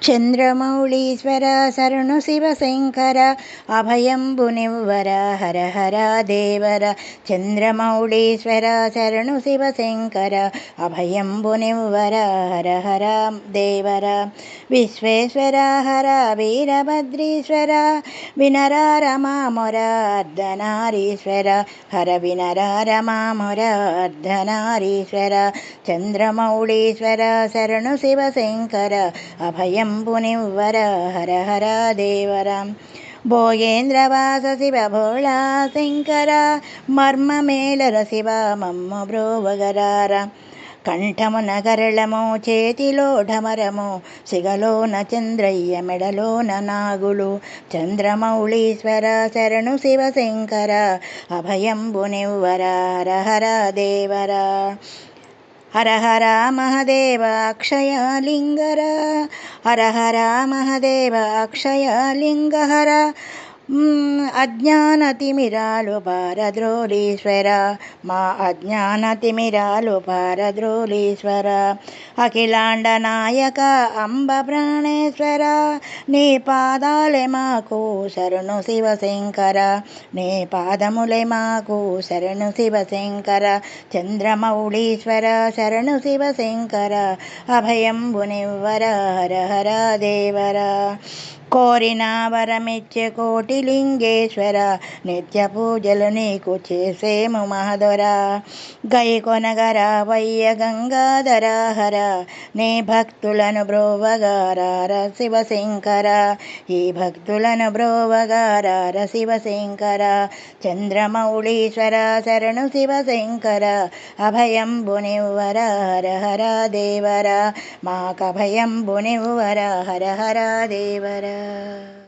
చంద్రమౌళీశ్వర శరణు శివశంకర అభయంబునివ్వర హర హర దేవర. చంద్రమౌళీశ్వర శరణు శివశంకర అభయంబునివ్వర హర హర దేవర. విశ్వేశ్వర హర వీరభద్రీశ్వర వినరారమా మొర అర్ధనారీశ్వర హర వినరారమా మొర అర్ధనారీశ్వర. చంద్రమౌళీశ్వర శరణు శివశంకర అభయంబునివ్వర హర హర దేవర. భోగేంద్రవాస శివ భోళా శంకర మర్మమేలర శివ మమ్మ బ్రోవగరార. కంఠమున గరళము చేతిలో ఢమరము సిగలోన చంద్రయ్య మెడలోన నాగులు. చంద్రమౌళీశ్వర శరణు శివశంకర అభయంబునివ్వర హర హర దేవర. హర హర మహదేవ అక్షయలింగర హర హర మహదేవ అక్షయలింగహర. అజ్ఞానతిమిరాలు పారద్రోళీశ్వర మా అజ్ఞానతిమిరాలు పారద్రోళీశ్వర. అఖిలాండ నాయక అంబ ప్రాణేశ్వర నీ పాదాలే మాకు శరణు శివశంకర నీ పాదములే మాకు శరణు శివశంకర. చంద్రమౌళీశ్వర శరణు శివశంకర అభయంబునివ్వర హర హర దేవర. కోరిన వరమిచ్చే కోటిలింగేశ్వర నిత్య పూజలు నీకు చేసేము మహదొర. గై కొనగర వయ్య గంగాధర హర నీ భక్తులను బ్రోవగారార శివశంకర ఈ భక్తులను బ్రోవగారార శివశంకర. చంద్రమౌళీశ్వర శరణు శివశంకర అభయంబునివ్వర హర హర దేవర మాకభయంబునివ్వర హర హర దేవర.